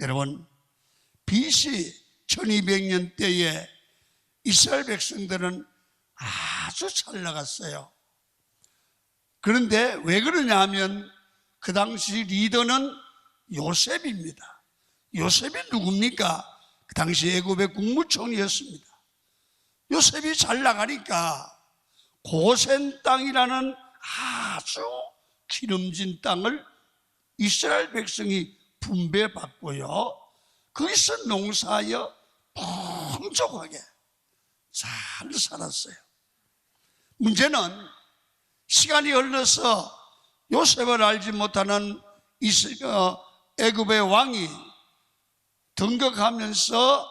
여러분, BC 1200년 때에 이스라엘 백성들은 아주 잘 나갔어요. 그런데 왜 그러냐 하면 그 당시 리더는 요셉입니다. 요셉이 누굽니까? 그 당시 애굽의 국무총리였습니다. 요셉이 잘 나가니까 고센 땅이라는 아주 기름진 땅을 이스라엘 백성이 분배받고요, 거기서 농사하여 풍족하게 잘 살았어요. 문제는 시간이 흘러서 요셉을 알지 못하는 애굽의 왕이 등극하면서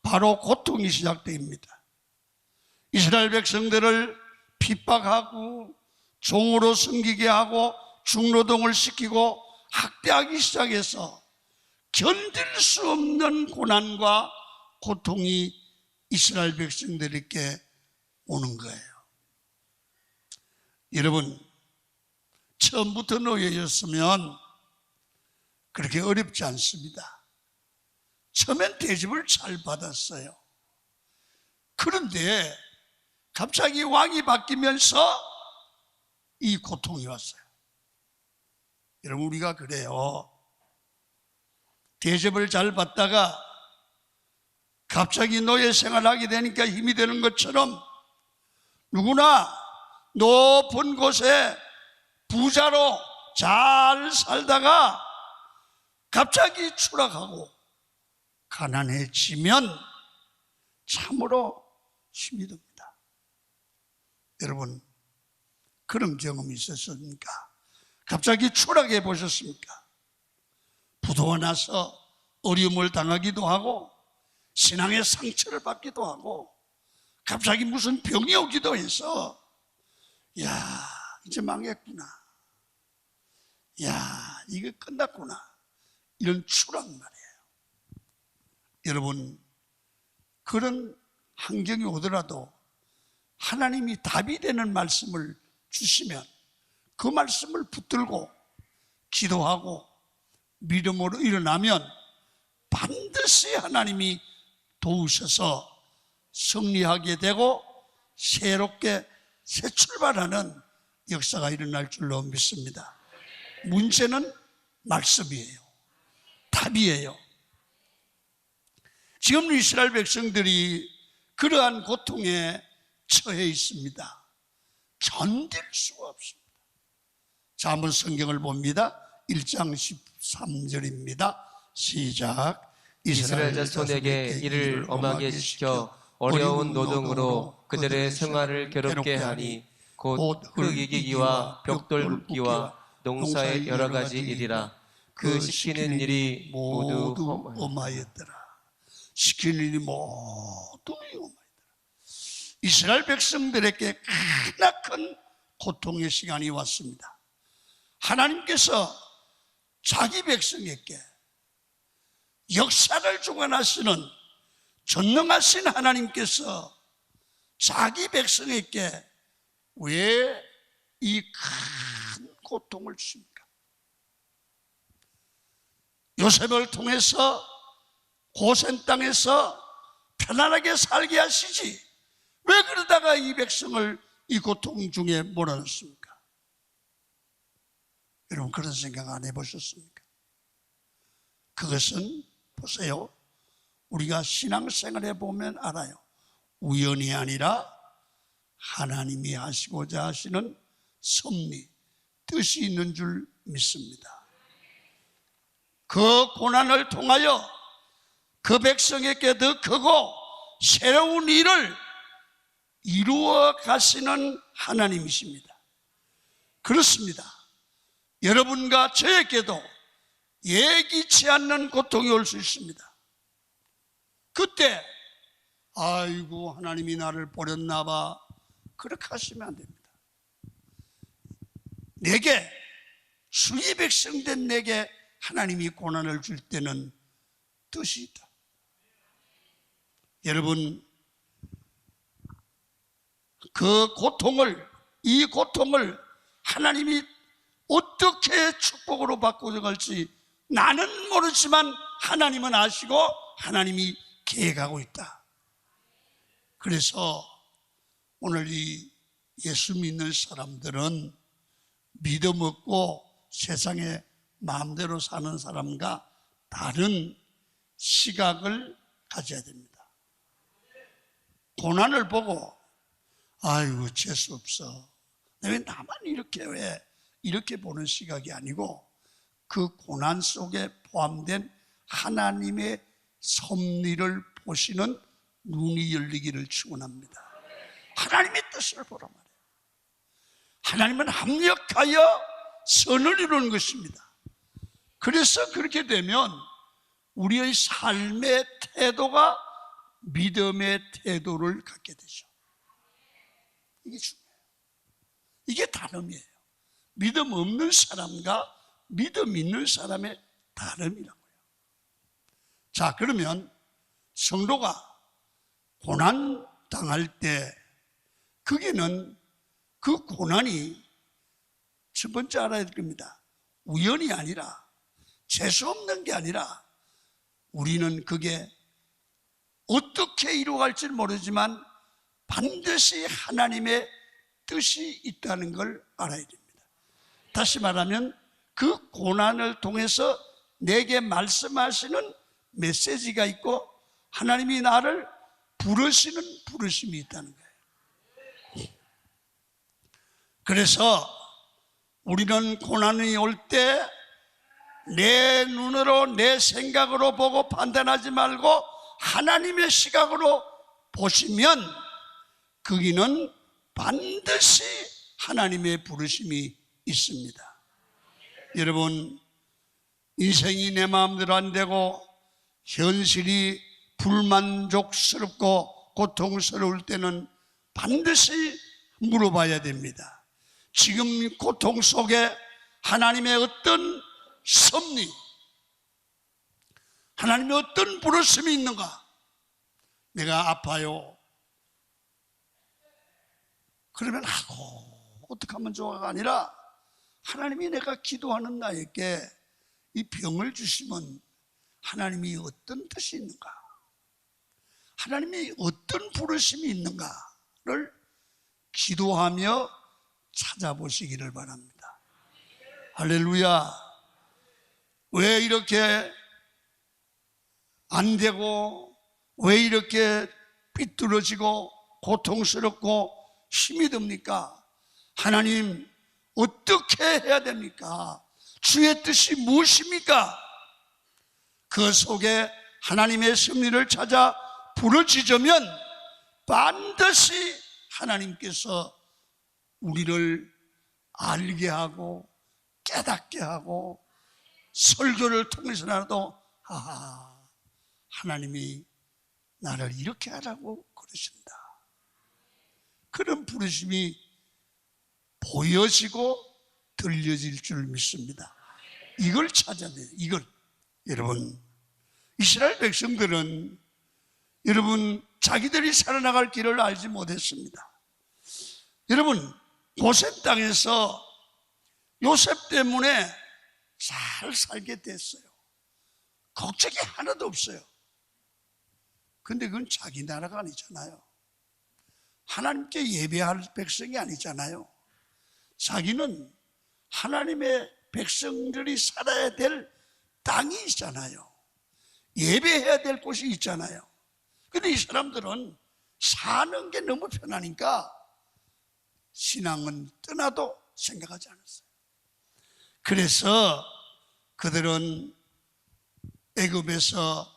바로 고통이 시작됩니다. 이스라엘 백성들을 핍박하고 종으로 섬기게 하고 중노동을 시키고 학대하기 시작해서 견딜 수 없는 고난과 고통이 이스라엘 백성들에게 오는 거예요. 여러분, 처음부터 노예였으면 그렇게 어렵지 않습니다. 처음엔 대접을 잘 받았어요. 그런데 갑자기 왕이 바뀌면서 이 고통이 왔어요. 여러분, 우리가 그래요. 대접을 잘 받다가 갑자기 노예 생활하게 되니까 힘이 되는 것처럼 누구나 높은 곳에 부자로 잘 살다가 갑자기 추락하고 가난해지면 참으로 힘이 듭니다. 여러분, 그런 경험이 있었습니까? 갑자기 추락해 보셨습니까? 부도가 나서 어려움을 당하기도 하고 신앙의 상처를 받기도 하고 갑자기 무슨 병이 오기도 해서 야, 이제 망했구나, 야, 이거 끝났구나, 이런 추락 말이에요. 여러분, 그런 환경이 오더라도 하나님이 답이 되는 말씀을 주시면 그 말씀을 붙들고 기도하고 믿음으로 일어나면 반드시 하나님이 도우셔서 승리하게 되고 새롭게 새 출발하는 역사가 일어날 줄로 믿습니다. 문제는 말씀이에요. 답이에요. 지금 이스라엘 백성들이 그러한 고통에 처해 있습니다. 견딜 수가 없습니다. 자, 한번 성경을 봅니다. 1장 13절입니다. 시작. 이스라엘 자손에게 이를 엄하게 시켜 어려운 노동으로 그들의 생활을 괴롭게 하니 곧 흙이기와 벽돌 굽기와 농사의 여러 가지 일이라. 그 시키는 일이 모두 엄하였더라. 시키는 일이 모두 엄하였더라. 이스라엘 백성들에게 크나큰 고통의 시간이 왔습니다. 하나님께서 자기 백성에게 역사를 주관하시는 전능하신 하나님께서 자기 백성에게 왜 이 큰 고통을 주십니까? 요셉을 통해서 고센 땅에서 편안하게 살게 하시지 왜 그러다가 이 백성을 이 고통 중에 몰아넣습니까? 여러분, 그런 생각 안 해보셨습니까? 그것은 보세요, 우리가 신앙생활에 보면 알아요. 우연이 아니라 하나님이 하시고자 하시는 섭리, 뜻이 있는 줄 믿습니다. 그 고난을 통하여 그 백성에게 더 크고 새로운 일을 이루어 가시는 하나님이십니다. 그렇습니다. 여러분과 저에게도 예기치 않는 고통이 올 수 있습니다. 그때 아이고, 하나님이 나를 버렸나 봐, 그렇게 하시면 안 됩니다. 내게, 주의 백성 된 내게 하나님이 고난을 줄 때는 뜻이 있다. 여러분, 이 고통을 하나님이 어떻게 축복으로 바꿔갈지 나는 모르지만 하나님은 아시고 하나님이 계획하고 있다. 그래서 오늘 이 예수 믿는 사람들은 믿음 없고 세상에 마음대로 사는 사람과 다른 시각을 가져야 됩니다. 고난을 보고 아이고 재수 없어, 왜 나만 왜 이렇게 보는 시각이 아니고 그 고난 속에 포함된 하나님의 섭리를 보시는 눈이 열리기를 축원합니다. 하나님의 뜻을 보란 말이에요. 하나님은 합력하여 선을 이루는 것입니다. 그래서 그렇게 되면 우리의 삶의 태도가 믿음의 태도를 갖게 되죠. 이게 중요해요. 이게 다름이에요. 믿음 없는 사람과 믿음 있는 사람의 다름이라고요. 자, 그러면 성도가 고난 당할 때 거기는 그 고난이 첫 번째 알아야 될 겁니다. 우연이 아니라, 재수 없는 게 아니라 우리는 그게 어떻게 이루어갈지 모르지만 반드시 하나님의 뜻이 있다는 걸 알아야 됩니다. 다시 말하면 그 고난을 통해서 내게 말씀하시는 메시지가 있고 하나님이 나를 부르시는 부르심이 있다는 거예요. 그래서 우리는 고난이 올 때 내 눈으로 내 생각으로 보고 판단하지 말고 하나님의 시각으로 보시면 거기는 반드시 하나님의 부르심이 있습니다. 여러분, 인생이 내 마음대로 안 되고 현실이 불만족스럽고 고통스러울 때는 반드시 물어봐야 됩니다. 지금 고통 속에 하나님의 어떤 섭리, 하나님의 어떤 부르심이 있는가? 내가 아파요. 그러면 어떻게 하면 좋아가 아니라 하나님이 내가 기도하는 나에게 이 병을 주시면 하나님이 어떤 뜻이 있는가? 하나님이 어떤 부르심이 있는가를 기도하며 찾아보시기를 바랍니다. 할렐루야. 왜 이렇게 안 되고 왜 이렇게 삐뚤어지고 고통스럽고 힘이 듭니까? 하나님 어떻게 해야 됩니까? 주의 뜻이 무엇입니까? 그 속에 하나님의 섭리를 찾아 부르짖으면 반드시 하나님께서 우리를 알게 하고 깨닫게 하고 설교를 통해서라도 하나님이 나를 이렇게 하라고 그러신다, 그런 부르심이 보여지고 들려질 줄 믿습니다. 이걸 찾아야 돼요. 이걸. 여러분, 이스라엘 백성들은 여러분 자기들이 살아나갈 길을 알지 못했습니다. 여러분, 고센 땅에서 요셉 때문에 잘 살게 됐어요. 걱정이 하나도 없어요. 근데 그건 자기 나라가 아니잖아요. 하나님께 예배할 백성이 아니잖아요. 자기는 하나님의 백성들이 살아야 될 땅이 있잖아요. 예배해야 될 곳이 있잖아요. 근데 이 사람들은 사는 게 너무 편하니까 신앙은 떠나도 생각하지 않았어요. 그래서 그들은 애굽에서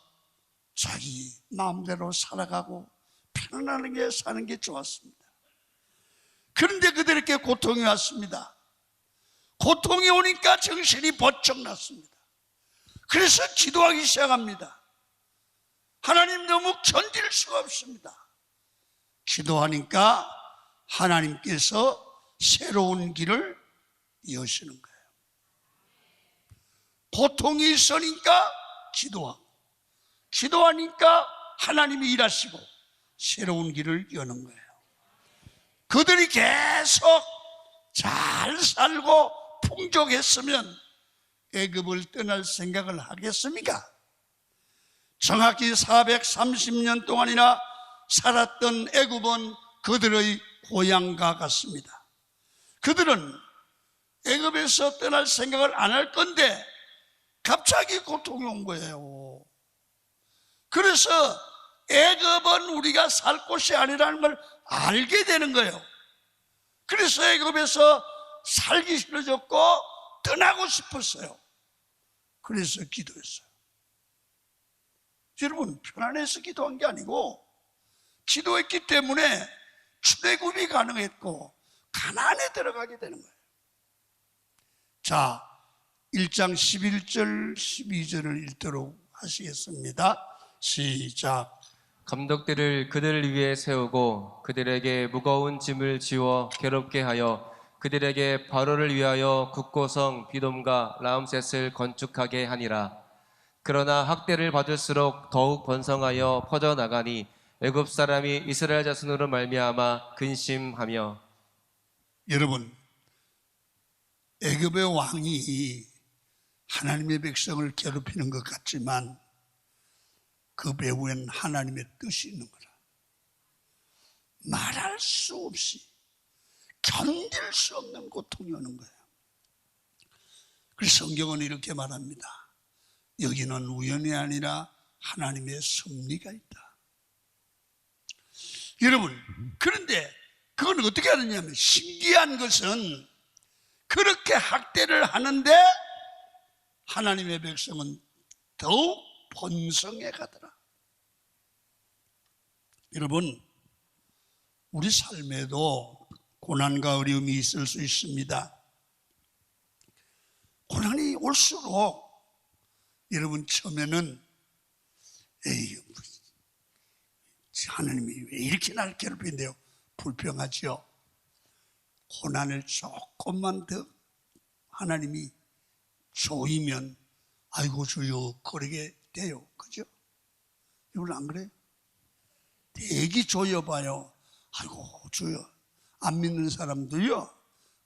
자기 마음대로 살아가고 편안하게 사는 게 좋았습니다. 그런데 그들에게 고통이 왔습니다. 고통이 오니까 정신이 번쩍 났습니다. 그래서 기도하기 시작합니다. 하나님, 너무 견딜 수가 없습니다. 기도하니까 하나님께서 새로운 길을 여시는 거예요. 고통이 있으니까 기도하고, 기도하니까 하나님이 일하시고 새로운 길을 여는 거예요. 그들이 계속 잘 살고 풍족했으면 애굽을 떠날 생각을 하겠습니까? 정확히 430년 동안이나 살았던 애굽은 그들의 고향과 같습니다. 그들은 애굽에서 떠날 생각을 안 할 건데 갑자기 고통이 온 거예요. 그래서 애굽은 우리가 살 곳이 아니라는 걸 알게 되는 거예요. 그래서 애굽에서 살기 싫어졌고 떠나고 싶었어요. 그래서 기도했어요. 여러분, 편안해서 기도한 게 아니고 기도했기 때문에 출애굽이 가능했고 가나안에 들어가게 되는 거예요. 자, 1장 11절 12절을 읽도록 하시겠습니다. 시작. 감독들을 그들을 위해 세우고 그들에게 무거운 짐을 지워 괴롭게 하여 그들에게 바로를 위하여 국고성 비돔과 라암셋을 건축하게 하니라. 그러나 학대를 받을수록 더욱 번성하여 퍼져나가니 애굽 사람이 이스라엘 자손으로 말미암아 근심하며. 여러분, 애굽의 왕이 하나님의 백성을 괴롭히는 것 같지만 그 배후엔 하나님의 뜻이 있는 거라. 말할 수 없이 견딜 수 없는 고통이 오는 거예요. 그래서 성경은 이렇게 말합니다. 여기는 우연이 아니라 하나님의 섭리가 있다. 여러분, 그런데 그건 어떻게 하느냐면, 신기한 것은 그렇게 학대를 하는데 하나님의 백성은 더욱 번성해 가더라. 여러분, 우리 삶에도 고난과 어려움이 있을 수 있습니다. 고난이 올수록 여러분, 처음에는 에이, 하나님이 왜 이렇게 나를 괴롭힌대요? 불평하지요. 고난을 조금만 더 하나님이 조이면 아이고 주여 그러게 돼요. 그죠? 여러분 안 그래요? 대기 조여봐요. 아이고 주여. 안 믿는 사람도요,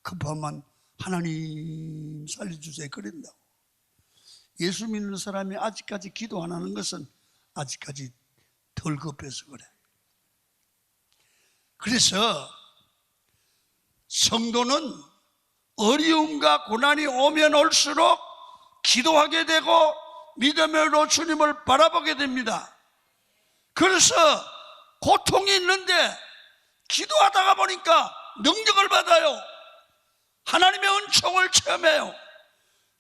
급하면 하나님 살려주세요 그런다고. 예수 믿는 사람이 아직까지 기도 안 하는 것은 아직까지 덜 급해서 그래. 그래서 성도는 어려움과 고난이 오면 올수록 기도하게 되고 믿음으로 주님을 바라보게 됩니다. 그래서 고통이 있는데 기도하다가 보니까 능력을 받아요. 하나님의 은총을 체험해요.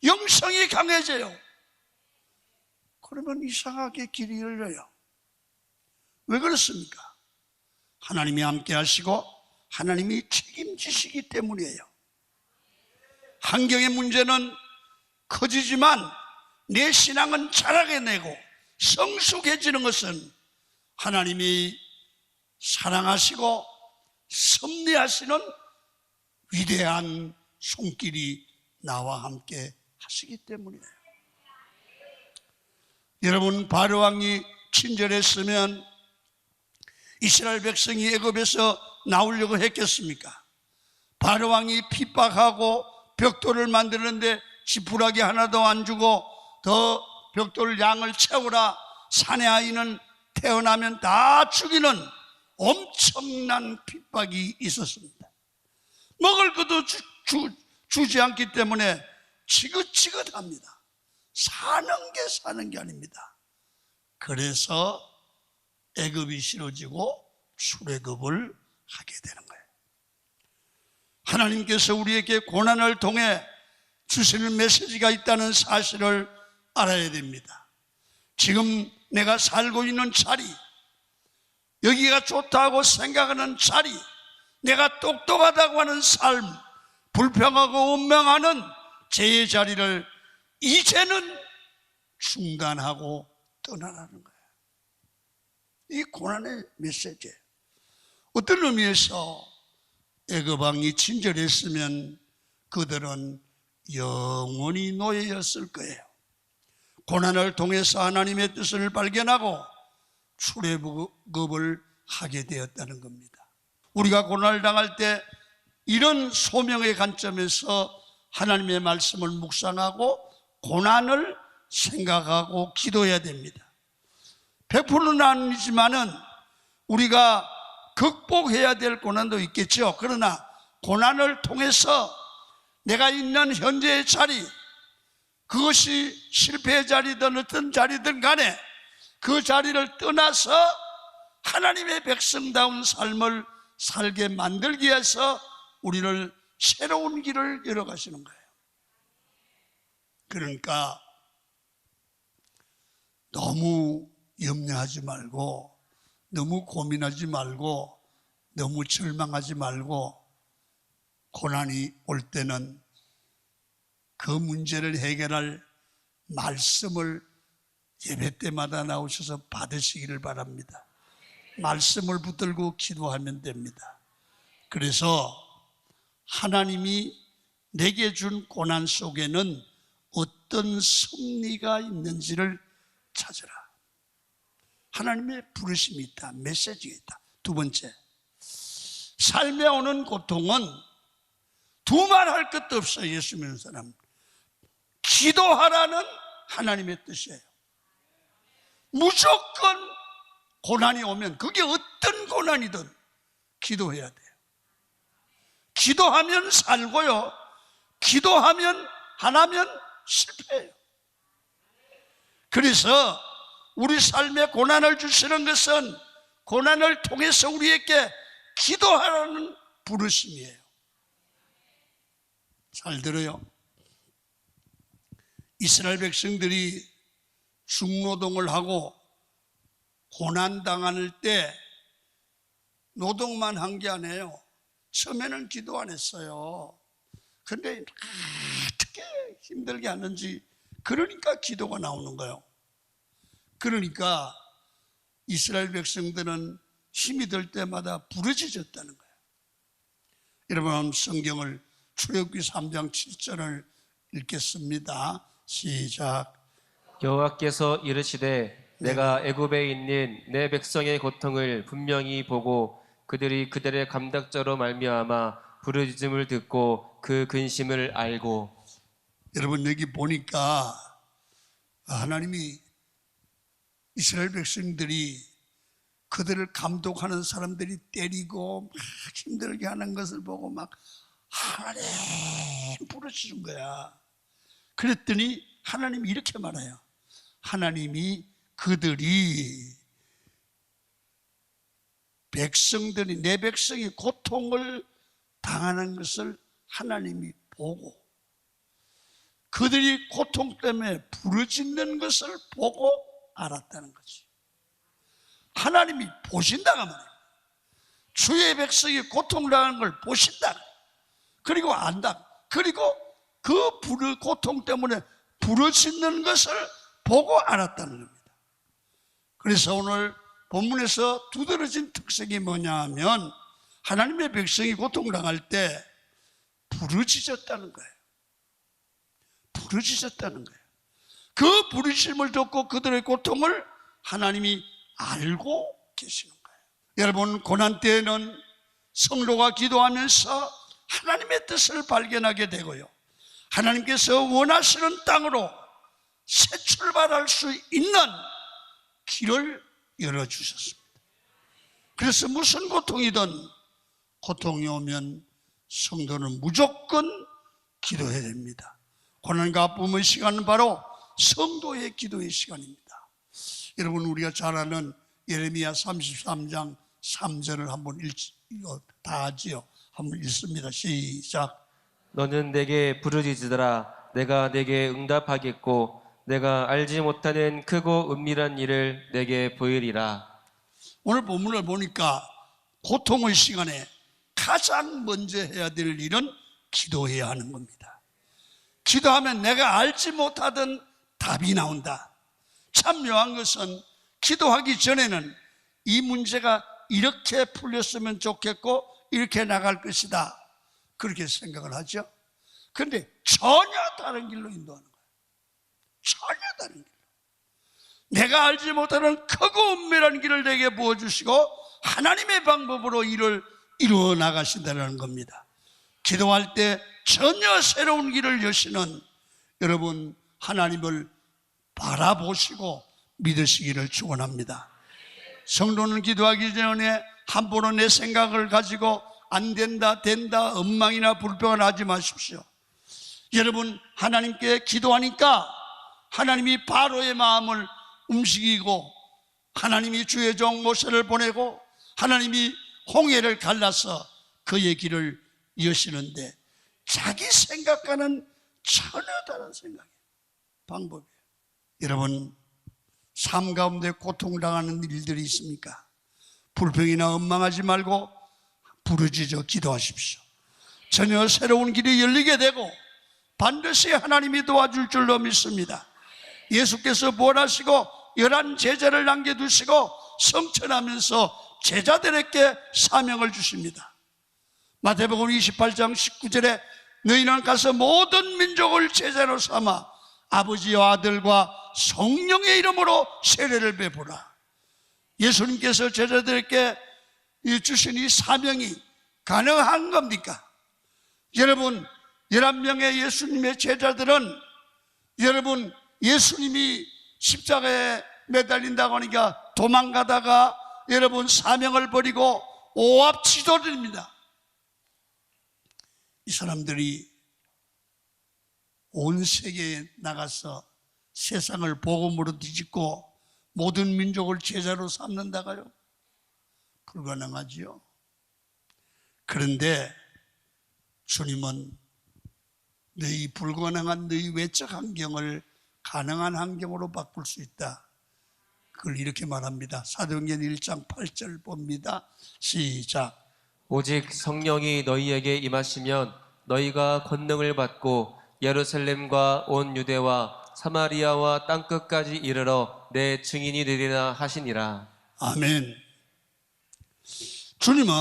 영성이 강해져요. 그러면 이상하게 길이 열려요. 왜 그렇습니까? 하나님이 함께 하시고 하나님이 책임지시기 때문이에요. 환경의 문제는 커지지만 내 신앙은 자라게 되고 성숙해지는 것은 하나님이 사랑하시고 섭리하시는 위대한 손길이 나와 함께 하시기 때문이에요. 여러분, 바로 왕이 친절했으면 이스라엘 백성이 애굽에서 나오려고 했겠습니까? 바로 왕이 핍박하고 벽돌을 만드는데 지푸라기 하나도 안 주고 더 벽돌 양을 채우라, 사내 아이는 태어나면 다 죽이는 엄청난 핍박이 있었습니다. 먹을 것도 주지 않기 때문에 지긋지긋합니다. 사는 게 아닙니다. 그래서 애굽이 싫어지고 출애굽을 하게 되는 거예요. 하나님께서 우리에게 고난을 통해 주시는 메시지가 있다는 사실을 알아야 됩니다. 지금 내가 살고 있는 자리, 여기가 좋다고 생각하는 자리, 내가 똑똑하다고 하는 삶, 불평하고 원망하는 제 자리를 이제는 중단하고 떠나라는 거예요. 이 고난의 메시지예요. 어떤 의미에서 애굽 왕이 친절했으면 그들은 영원히 노예였을 거예요. 고난을 통해서 하나님의 뜻을 발견하고 출애굽을 하게 되었다는 겁니다. 우리가 고난을 당할 때 이런 소명의 관점에서 하나님의 말씀을 묵상하고 고난을 생각하고 기도해야 됩니다. 100%는 아니지만은 우리가 극복해야 될 고난도 있겠죠. 그러나 고난을 통해서 내가 있는 현재의 자리, 그것이 실패의 자리든 어떤 자리든 간에 그 자리를 떠나서 하나님의 백성다운 삶을 살게 만들기 위해서 우리를 새로운 길을 열어가시는 거예요. 그러니까 너무 염려하지 말고, 너무 고민하지 말고, 너무 절망하지 말고, 고난이 올 때는 그 문제를 해결할 말씀을 예배 때마다 나오셔서 받으시기를 바랍니다. 말씀을 붙들고 기도하면 됩니다. 그래서 하나님이 내게 준 고난 속에는 어떤 승리가 있는지를 찾으라. 하나님의 부르심이 있다, 메시지가 있다. 두 번째, 삶에 오는 고통은 두말할 것도 없어요. 예수 믿는 사람, 기도하라는 하나님의 뜻이에요. 무조건 고난이 오면, 그게 어떤 고난이든 기도해야 돼요. 기도하면 살고요, 기도하면 안 하면 실패해요. 그래서 우리 삶에 고난을 주시는 것은 고난을 통해서 우리에게 기도하라는 부르심이에요. 잘 들어요. 이스라엘 백성들이 중노동을 하고 고난당할 때 노동만 한 게 아니에요. 처음에는 기도 안 했어요. 근데 어떻게 힘들게 하는지, 그러니까 기도가 나오는 거예요. 그러니까 이스라엘 백성들은 힘이 들 때마다 부르짖었다는 거예요. 여러분, 성경을 출애굽기 3장 7절을 읽겠습니다. 시작. 여호와께서 이르시되 내가 애굽에 있는 내 백성의 고통을 분명히 보고 그들의 감닥자로 말미암아 부르짖음을 듣고 그 근심을 알고. 여러분, 여기 보니까 하나님이 이스라엘 백성들이 그들을 감독하는 사람들이 때리고 막 힘들게 하는 것을 보고 막 하나님 부르짖은 거야. 그랬더니 하나님이 이렇게 말해요. 하나님이 그들이 백성들이, 내 백성이 고통을 당하는 것을 하나님이 보고 그들이 고통 때문에 부르짖는 것을 보고 알았다는 거지. 하나님이 보신다가 말이에요. 주의 백성이 고통을 당하는 걸 보신다. 그리고 안다. 그리고 그 고통 때문에 부르짖는 것을 보고 알았다는 겁니다. 그래서 오늘 본문에서 두드러진 특색이 뭐냐 하면 하나님의 백성이 고통을 당할 때 부르짖었다는 거예요. 부르짖었다는 거예요. 그 부르짖음을 듣고 그들의 고통을 하나님이 알고 계시는 거예요. 여러분, 고난 때에는 성도가 기도하면서 하나님의 뜻을 발견하게 되고요, 하나님께서 원하시는 땅으로 새 출발할 수 있는 길을 열어주셨습니다. 그래서 무슨 고통이든 고통이 오면 성도는 무조건 기도해야 됩니다. 고난과 아픔의 시간은 바로 성도의 기도의 시간입니다. 여러분, 우리가 잘 아는 예레미야 33장 3절을 한번 다 하지요. 한번 읽습니다. 시작. 너는 내게 부르짖으라. 내가 내게 응답하겠고 내가 알지 못하는 크고 은밀한 일을 내게 보이리라. 오늘 본문을 보니까 고통의 시간에 가장 먼저 해야 될 일은 기도해야 하는 겁니다. 기도하면 내가 알지 못하던 답이 나온다. 참 묘한 것은 기도하기 전에는 이 문제가 이렇게 풀렸으면 좋겠고 이렇게 나갈 것이다, 그렇게 생각을 하죠. 그런데 전혀 다른 길로 인도하는 거예요. 전혀 다른 길로. 내가 알지 못하는 크고 은밀한 길을 내게 부어주시고 하나님의 방법으로 일을 이루어 나가신다는 겁니다. 기도할 때 전혀 새로운 길을 여시는, 여러분, 하나님을 바라보시고 믿으시기를 축원합니다. 성도는 기도하기 전에 함부로 내 생각을 가지고 안 된다, 된다, 엉망이나 불평을 하지 마십시오. 여러분, 하나님께 기도하니까 하나님이 바로의 마음을 움직이고, 하나님이 주의 종 모세를 보내고, 하나님이 홍해를 갈라서 그의 길을 여시는데, 자기 생각과는 전혀 다른 생각이에요. 방법이에요. 여러분, 삶 가운데 고통당하는 일들이 있습니까? 불평이나 원망하지 말고 부르짖어 기도하십시오. 전혀 새로운 길이 열리게 되고 반드시 하나님이 도와줄 줄로 믿습니다. 예수께서 부활하시고 11 제자를 남겨두시고 성천하면서 제자들에게 사명을 주십니다. 마태복음 28장 19절에 너희는 가서 모든 민족을 제자로 삼아 아버지와 아들과 성령의 이름으로 세례를 베푸라. 예수님께서 제자들에게 주신 이 사명이 가능한 겁니까? 여러분, 11명의 예수님의 제자들은, 여러분, 예수님이 십자가에 매달린다고 하니까 도망가다가 여러분 사명을 버리고 오합지졸입니다. 이 사람들이 온 세계에 나가서 세상을 복음으로 뒤집고 모든 민족을 제자로 삼는다가요? 불가능하지요. 그런데 주님은 너희 불가능한 너희 외적 환경을 가능한 환경으로 바꿀 수 있다. 그걸 이렇게 말합니다. 사도행전 1장 8절 봅니다. 시작. 오직 성령이 너희에게 임하시면 너희가 권능을 받고 예루살렘과 온 유대와 사마리아와 땅끝까지 이르러 내 증인이 되리라 하시니라. 아멘. 주님은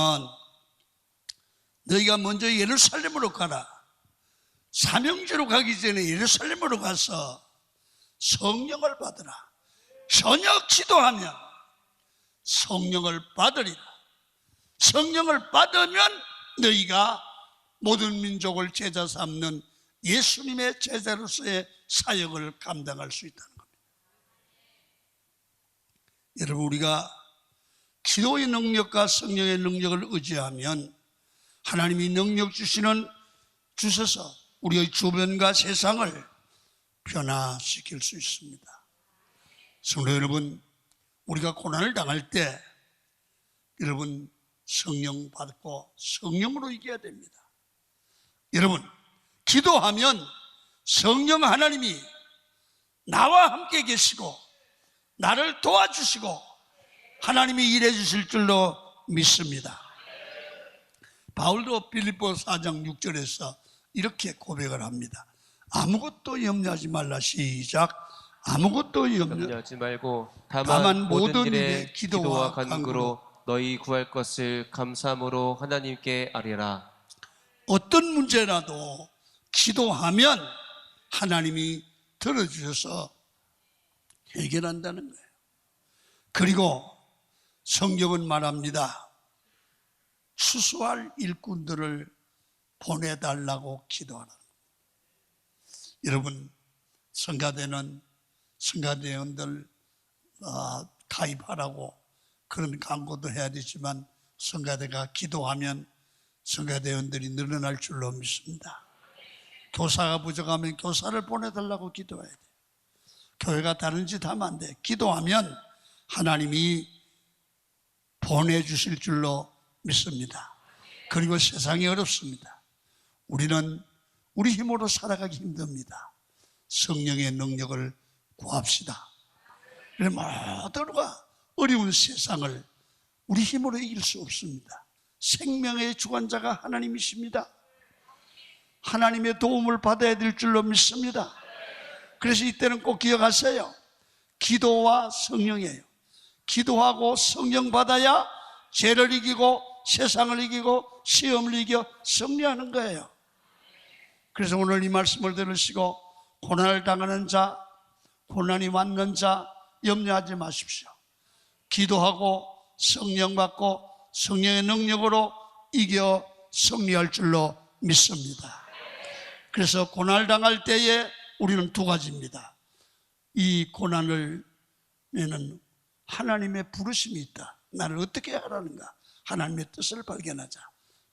너희가 먼저 예루살렘으로 가라. 사명지로 가기 전에 예루살렘으로 가서 성령을 받으라. 저녁 기도하면 성령을 받으리라. 성령을 받으면 너희가 모든 민족을 제자 삼는 예수님의 제자로서의 사역을 감당할 수 있다는 겁니다. 여러분, 우리가 기도의 능력과 성령의 능력을 의지하면 하나님이 능력 주셔서 우리의 주변과 세상을 변화시킬 수 있습니다. 성도 여러분, 우리가 고난을 당할 때 여러분 성령 받고 성령으로 이겨야 됩니다. 여러분, 기도하면 성령 하나님이 나와 함께 계시고 나를 도와주시고 하나님이 일해 주실 줄로 믿습니다. 바울도 빌립보 4장 6절에서 이렇게 고백을 합니다. 아무것도 염려하지 말라. 시작. 아무것도 염려하지 말고 다만 모든 일에 일에 기도와 간구로 너희 구할 것을 감사함으로 하나님께 아뢰라. 어떤 문제라도 기도하면 하나님이 들어주셔서 해결한다는 거예요. 그리고 성경은 말합니다. 추수할 일꾼들을 보내달라고 기도하라. 여러분, 성가대는 성가대원들 가입하라고 그런 광고도 해야 되지만 성가대가 기도하면 성가대원들이 늘어날 줄로 믿습니다. 교사가 부족하면 교사를 보내달라고 기도해야 돼요. 교회가 다른 짓 하면 안 돼. 기도하면 하나님이 보내주실 줄로 믿습니다. 그리고 세상이 어렵습니다. 우리는 우리 힘으로 살아가기 힘듭니다. 성령의 능력을 구합시다. 모두가 어려운 세상을 우리 힘으로 이길 수 없습니다. 생명의 주관자가 하나님이십니다. 하나님의 도움을 받아야 될 줄로 믿습니다. 그래서 이때는 꼭 기억하세요. 기도와 성령이에요. 기도하고 성령 받아야 죄를 이기고 세상을 이기고 시험을 이겨 승리하는 거예요. 그래서 오늘 이 말씀을 들으시고 고난을 당하는 자, 고난이 왔는 자 염려하지 마십시오. 기도하고 성령 받고 성령의 능력으로 이겨 승리할 줄로 믿습니다. 그래서 고난을 당할 때에 우리는 두 가지입니다. 이 고난을 내는 하나님의 부르심이 있다. 나를 어떻게 하라는가? 하나님의 뜻을 발견하자.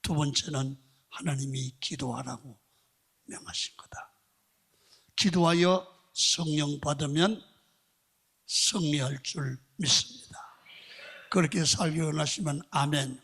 두 번째는 하나님이 기도하라고 명하신 거다. 기도하여 성령 받으면 승리할 줄 믿습니다. 그렇게 살기 원하시면 아멘.